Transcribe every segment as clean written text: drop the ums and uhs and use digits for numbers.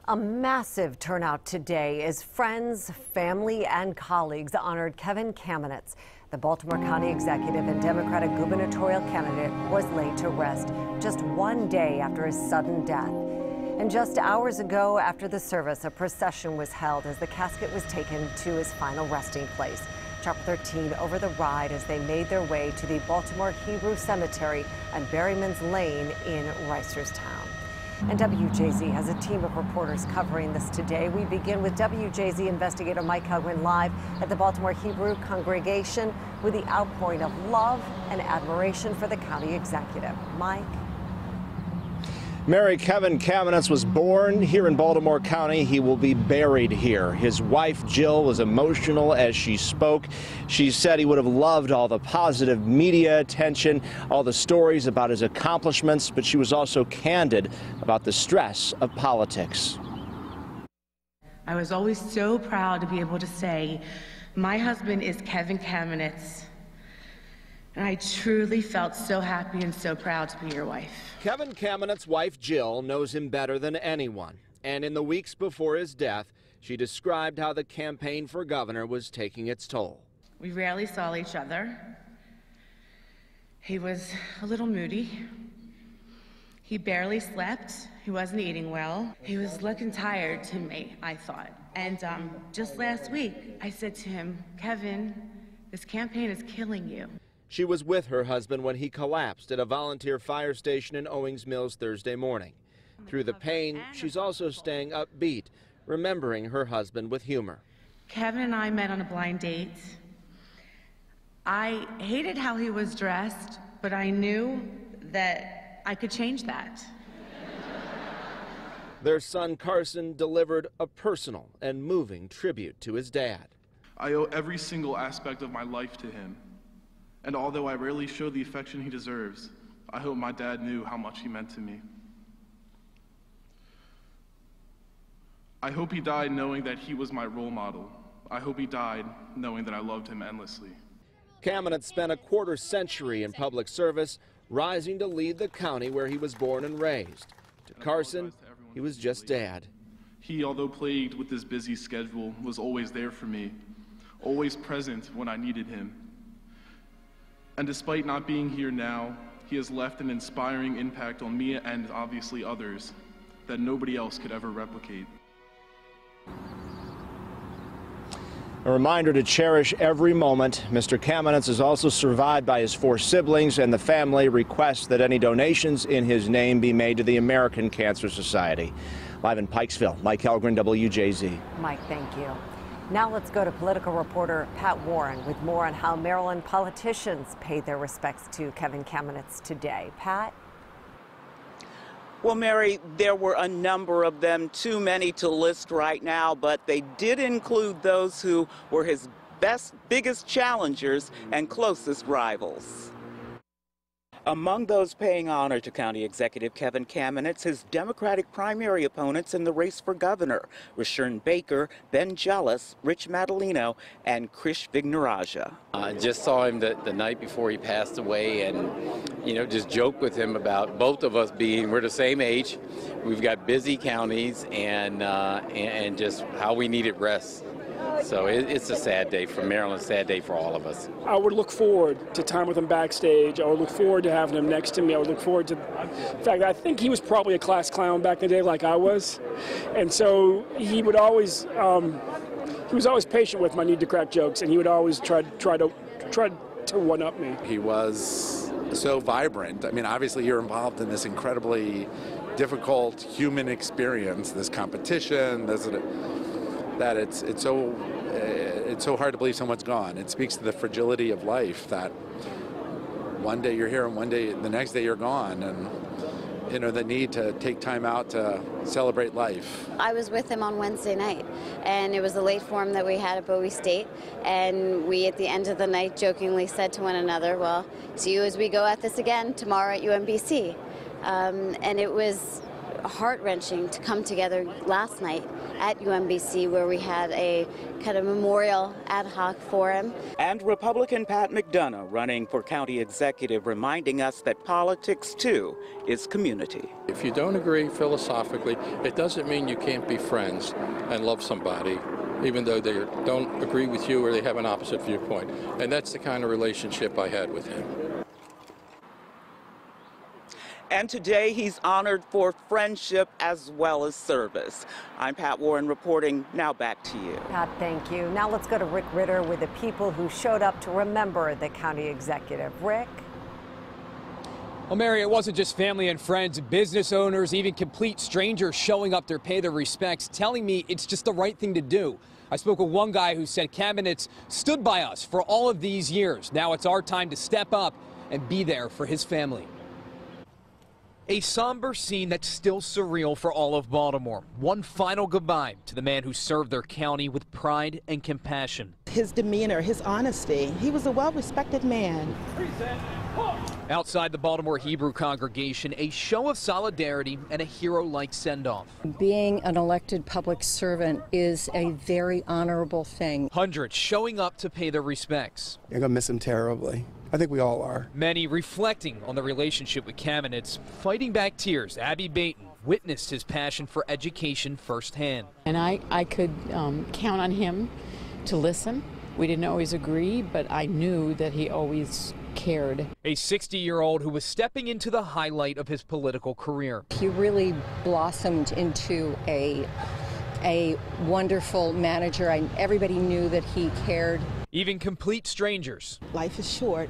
A massive turnout today as friends, family, and colleagues honored Kevin Kamenetz. The Baltimore County Executive and Democratic gubernatorial candidate was laid to rest just one day after his sudden death. And just hours ago after the service, a procession was held as the casket was taken to his final resting place. Chapel 13 over the ride as they made their way to the Baltimore Hebrew Cemetery on Berryman's Lane in Reisterstown. And WJZ has a team of reporters covering this today. We begin with WJZ investigator Mike Helgren live at the Baltimore Hebrew congregation with the outpouring of love and admiration for the county executive. Mike? Mary, Kevin Kamenetz was born here in Baltimore County. He will be buried here. His wife, Jill, was emotional as she spoke. She said he would have loved all the positive media attention, all the stories about his accomplishments, but she was also candid about the stress of politics. I was always so proud to be able to say, my husband is Kevin Kamenetz. And I truly felt so happy and so proud to be your wife. Kevin Kamenetz's wife, Jill, knows him better than anyone. And in the weeks before his death, she described how the campaign for governor was taking its toll. We rarely saw each other. He was a little moody. He barely slept. He wasn't eating well. He was looking tired to me, I thought. And just last week, I said to him, Kevin, this campaign is killing you. She was with her husband when he collapsed at a volunteer fire station in Owings Mills Thursday morning. Through the pain, she's also staying upbeat, remembering her husband with humor. Kevin and I met on a blind date. I hated how he was dressed, but I knew that I could change that. Their son Carson delivered a personal and moving tribute to his dad. I owe every single aspect of my life to him. And although I rarely show the affection he deserves, I hope my dad knew how much he meant to me. I hope he died knowing that he was my role model. I hope he died knowing that I loved him endlessly. Kamenetz spent a quarter century in public service, rising to lead the county where he was born and raised. To Carson, he was just dad. He, although plagued with this busy schedule, was always there for me, always present when I needed him. And despite not being here now, he has left an inspiring impact on me and obviously others that nobody else could ever replicate. A reminder to cherish every moment. Mr. Kamenetz is also survived by his 4 siblings, and the family requests that any donations in his name be made to the American Cancer Society. Live in Pikesville, Mike Helgren, WJZ. Mike, thank you. Now let's go to political reporter Pat Warren with more on how Maryland politicians paid their respects to Kevin Kamenetz today. Pat? Well, Mary, there were a number of them, too many to list right now, but they did include those who were his biggest challengers and closest rivals. Among those paying honor to County Executive Kevin Kamenetz, his Democratic primary opponents in the race for governor, Rashern Baker, Ben Jealous, Rich Madalino, and Krish Vignaraja. I just saw him the night before he passed away and, just joked with him about both of us we're the same age. We've got busy counties and just how we needed rest. So it's a sad day for Maryland, a sad day for all of us. I would look forward to time with him backstage. I would look forward to having him next to me. I would look forward to, in fact, I think he was probably a class clown back in the day like I was. And so he would always, he was always patient with my need to crack jokes, and he would always try to one-up me. He was so vibrant. I mean, obviously you're involved in this incredibly difficult human experience, this competition, that it's so hard to believe someone's gone. It speaks to the fragility of life, that one day you're here and one day, the next day you're gone, and the need to take time out to celebrate life. I was with him on Wednesday night, and it was a late forum that we had at Bowie State, and we at the end of the night jokingly said to one another, well, see you as we go at this again tomorrow at UMBC. And it was heart-wrenching to come together last night at UMBC, where we had a kind of memorial ad hoc for him. And Republican Pat McDonough, running for county executive, reminding us that politics, too, is community. If you don't agree philosophically, it doesn't mean you can't be friends and love somebody, even though they don't agree with you or they have an opposite viewpoint. And that's the kind of relationship I had with him. And today he's honored for friendship as well as service. I'm Pat Warren reporting. Now back to you. Pat, thank you. Now let's go to Rick Ritter with the people who showed up to remember the county executive. Rick? Well, Mary, it wasn't just family and friends, business owners, even complete strangers showing up to pay their respects, telling me it's just the right thing to do. I spoke with one guy who said Kamenetz stood by us for all of these years. Now it's our time to step up and be there for his family. A somber scene that's still surreal for all of Baltimore. One final goodbye to the man who served their county with pride and compassion. His demeanor, his honesty, he was a well-respected man. Outside the Baltimore Hebrew congregation, a show of solidarity and a hero-like send-off. Being an elected public servant is a very honorable thing. Hundreds showing up to pay their respects. You're going to miss him terribly. I think we all are. Many reflecting on the relationship with Kamenetz, fighting back tears. Abby Baton witnessed his passion for education firsthand. And I could count on him to listen. We didn't always agree, but I knew that he always cared. A 60-year-old who was stepping into the highlight of his political career. He really blossomed into a wonderful manager. Everybody knew that he cared. Even complete strangers. Life is short.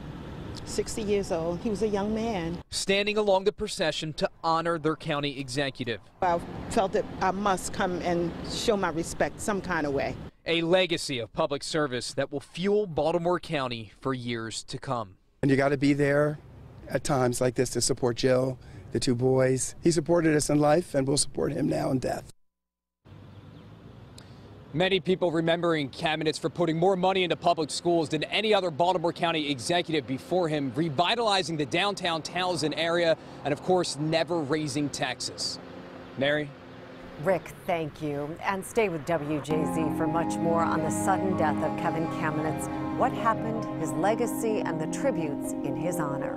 60 years old. He was a young man. Standing along the procession to honor their county executive. I felt that I must come and show my respect some kind of way. A legacy of public service that will fuel Baltimore County for years to come. And you got to be there at times like this to support Jill, the two boys. He supported us in life, and we'll support him now in death. Many people remembering Kamenetz for putting more money into public schools than any other Baltimore County executive before him, revitalizing the downtown Townsend area, and of course, never raising taxes. Mary? Rick, thank you. And stay with WJZ for much more on the sudden death of Kevin Kamenetz, what happened, his legacy, and the tributes in his honor.